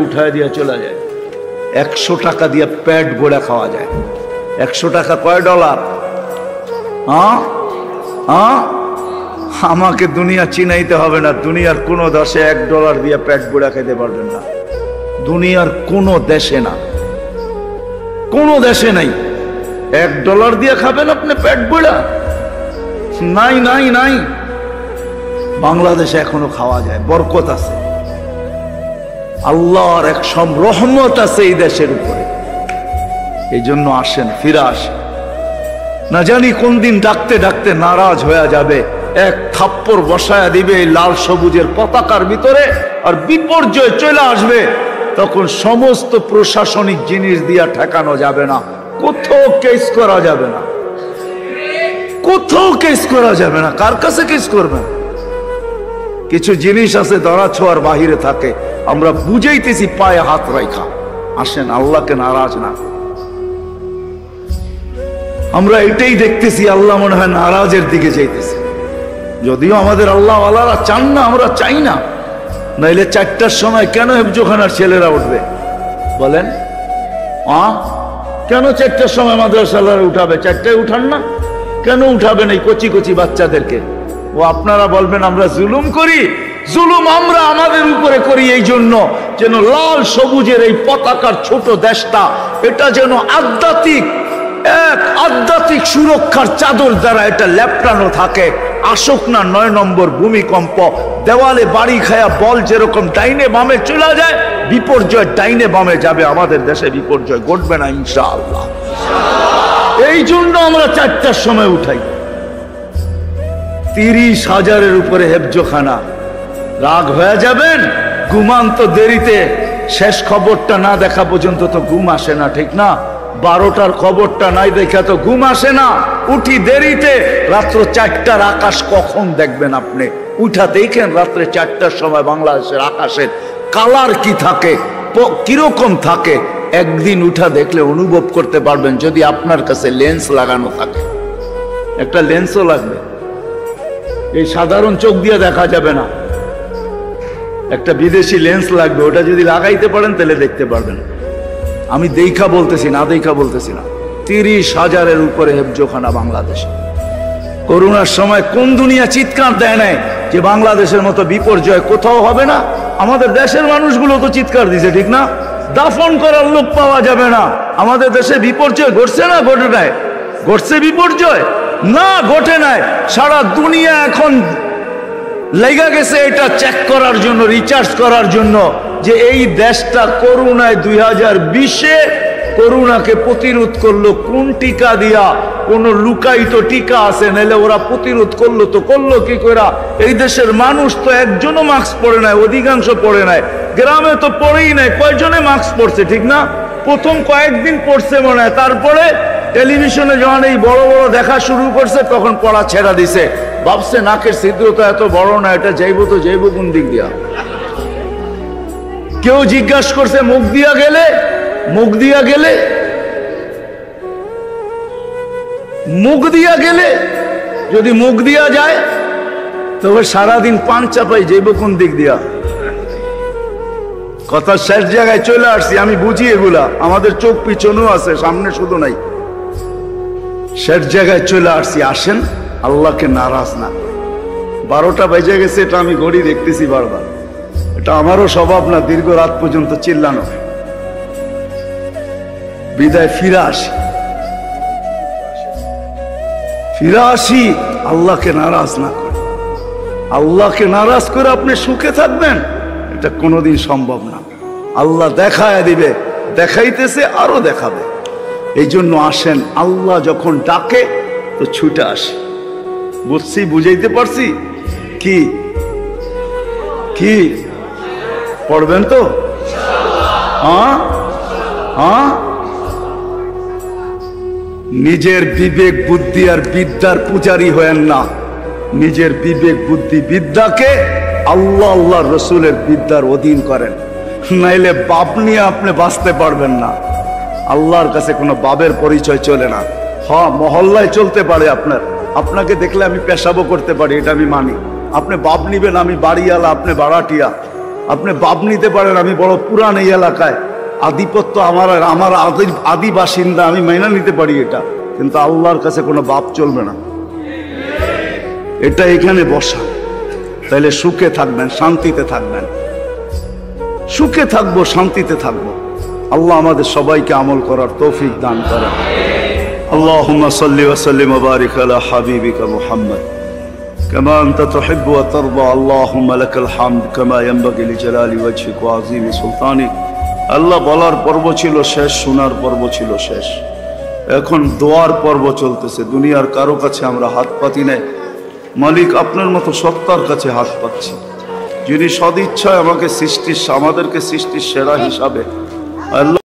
উঠায় দিয়ে চলে যায়। 100 টাকা দিয়ে পেট ভরে খাওয়া যায়। 100 টাকা কয় ডলার? আমাকে দুনিয়া চিনাইতে হবে না, দুনিয়ার কোন দেশে $1 দিয়ে পেট ভরে খেতে পারবেন না। দুনিয়ার কোন দেশে না, কোন দেশে নাই। $1 দিয়ে খাবেন আপনি পেট ভরে? নাই নাই নাই। বাংলাদেশে এখনো খাওয়া যায়, বরকত আছে, আল্লাহর এক রহমত আছে এই দেশের উপরে। এই জন্য আসেন, ফিরে আসেন। না জানি কোন দিন ডাকতে ডাকতে নারাজ হয়ে যাবে, এক থাপ্পড় বসায়া দিবে এই লাল সবুজের পতাকার ভিতরে, আর বিপর্যয় চলে আসবে। তখন সমস্ত প্রশাসনিক জিনিস দিয়া ঠেকানো যাবে না, কোথাও কেস করা যাবে না, কোথাও কেস করা যাবে না। কার কাছে কেস করবেন? কিছু জিনিস আছে ধরা ছোঁয়ার বাহিরে থাকে, আমরা বুঝাইতেছি পায়ে হাত রাখা। আসেন, আল্লাহকে নারাজ না। আমরা এটাই দেখতেছি, আল্লাহ মনে হয় নারাজের দিকে যাইতেছে। যদিও আমাদের আল্লাহ ওয়ালারা চান না, আমরা চাই না। নাইলে 4টার সময় কেন হেফজোখানার ছেলেরা উঠবে বলেন? কেন 4টার সময় মাদ্রাসালারা উঠাবে? 4টায় উঠান না কেন? উঠাবেন এই কচি কচি বাচ্চাদেরকে। ও আপনারা বলবেন আমরা জুলুম করি। জুলুম আমরা আমাদের উপরে করি এই জন্য যেন লাল সবুজের এই পতাকার ছোট দেশটা, এটা যেন আধ্যাত্মিক সুরক্ষার চাদর দ্বারা এটা লেপটানো থাকে। আসুক না 9 নম্বর ভূমিকম্প, দেওয়ালে বাড়ি খায়া বল যেরকম ডাইনে বামে চলে যায়, বিপর্যয় ডাইনে বামে যাবে। আমাদের দেশে বিপর্যয় ঘটবে না ইনশাআল্লাহ। এই জন্য আমরা 4টার সময় উঠাই। 30,000-এর উপরে হেফজোখানা। রাগ হয়ে যাবেন, ঘুমান তো দেরিতে। শেষ খবরটা না দেখা পর্যন্ত তো ঘুম আসে না, ঠিক না? 12টার খবরটা নাই দেখা তো ঘুম আসে না। উঠি দেরিতে, রাত্র 4টার আকাশ কখন দেখবেন আপনি? উঠা দেখেন রাত্রে 4টার সময় বাংলাদেশের আকাশের কালার কি থাকে, কিরকম থাকে। একদিন উঠা দেখলে অনুভব করতে পারবেন, যদি আপনার কাছে লেন্স লাগানো থাকে। একটা লেন্সও লাগবে, এই সাধারণ চোখ দিয়ে দেখা যাবে না, একটা বিদেশি লেন্স লাগবে। ওটা যদি লাগাইতে পারেন তাহলে দেখতে পারবেন। আমি দেখা বলতেছি না, দেখা বলতেছি না। 30,000-এর উপরে হেফজোখানা বাংলাদেশে। করোনার সময় কোন দুনিয়া চিৎকার দেয় নাই যে বাংলাদেশের মতো বিপর্যয় কোথাও হবে না? আমাদের দেশের মানুষগুলো তো চিৎকার দিছে, ঠিক না? দাফন করার লোক পাওয়া যাবে না। আমাদের দেশে বিপর্যয় ঘটছে না? ঘটে নাই? ঘটছে বিপর্যয়? না, ঘটে নাই। সারা দুনিয়া এখন লেগে গেছে এটা চেক করার জন্য, রিচার্জ করার জন্য, যে এই দেশটা করোনায় 2020-এ করোনাকে প্রতিরোধ করলো কোন টিকা দিয়া? কোন লুকায়িত টিকা আছে? নাহলে ওরা প্রতিরোধ করলো তো করলো কি করে? এই দেশের মানুষ তো একজনও মাস্ক পরে নাই, অধিকাংশ পরে নাই। গ্রামে তো পরেই নাই, কয়জনে মাস্ক পরছে, ঠিক না? প্রথম কয়েকদিন পড়ছে মনে হয়, তারপরে টেলিভিশনে যখন এই বড় বড় দেখা শুরু করছে তখন পড়া ছেড়া দিছে। ভাবছে নাকের ছিদ্র তো এত বড় না, এটা যাইব তো যাইব কোন দিক দিয়া? কেউ জিজ্ঞাসা করছে মুখ দিয়া গেলে, মুখ দিয়া গেলে, মুখ দিয়া গেলে, যদি মুখ দিয়া যায় তবে সারাদিন পান চাপাই যাইব কোন দিক দিয়া? কথা শেষ জায়গায় চলে আসছি, আমি বুঝি এগুলা। আমাদের চোখ পিছনেও আছে, সামনে শুধু নাই। শেষ জায়গায় চলে আসছি। আসেন, আল্লাহকে নারাজ না। 12টা বেজে গেছে, এটা আমি ঘড়ি দেখতেছি বারবার। এটা আমারও স্বভাব না দীর্ঘ রাত পর্যন্ত চিল্লানো। বিদায়, ফিরে আসি, ফিরে আসি। আল্লাহকে নারাজ না করে, আল্লাহকে নারাজ করে আপনি সুখে থাকবেন, এটা কোনোদিন সম্ভব না। আল্লাহ দেখায় দিবে, দেখাইতেছে, আরো দেখাবে। এই জন্য আসেন, আল্লাহ যখন ডাকে তো ছুটে আসে। বুঝছি, বুঝাইতে পারছি? কি কি পড়বেন তো? হ্যাঁ হ্যাঁ। নিজের বিবেক বুদ্ধি আর বিদ্যার পূজারী হয়েন না। নিজের বিবেক বুদ্ধি বিদ্যাকে আল্লাহ আল্লাহর রসুলের বিদ্যার অধীন করেন, নাইলে বাপ নিয়ে আপনি বাঁচতে পারবেন না। আল্লাহর কাছে কোনো বাবের পরিচয় চলে না। হ্যাঁ, মহল্লায় চলতে পারে আপনার, আপনাকে দেখলে আমি পেশাবো করতে পারি, এটা আমি মানি। আপনি বাপ নিবেন, আমি বাড়িওয়ালা, আপনি বাড়াটিয়া, আপনি বাপ নিতে পারেন, আমি বড় পুরান এই এলাকায়, আধিপত্য আমার, আমার আদি বাসিন্দা, আমি মাইনা নিতে পারি এটা, কিন্তু আল্লাহর কাছে কোনো বাপ চলবে না। এটা এখানে বসা, তাহলে সুখে থাকবেন, শান্তিতে থাকবেন। সুখে থাকবো, শান্তিতে থাকবো। আল্লাহ আমাদের সবাইকে আমল করার তৌফিক দান করেন। আল্লাহুম্মা সাল্লি ওয়া সাল্লিম ওয়া বারিক আলা হাবিবিকা মুহাম্মদ কামা আনতা তুহিব্বু ওয়া তারদা। আল্লাহুম্মা লাকাল হামদ কামা ইয়ানবাগি লিজালালি ওয়াজহিক ওয়া আযীমি সুলতানিক। আল্লাহ বলার পর্ব ছিল শেষ, শোনার পর্ব ছিল শেষ, এখন দোয়ার পর্ব চলতেছে। দুনিয়ার কারো কাছে আমরা হাত পাতি নাই, মালিক আপনার মতো সত্তার কাছে হাত পাচ্ছি, যিনি সদিচ্ছায় আমাদেরকে সৃষ্টির সেরা হিসাবে আল্লাহ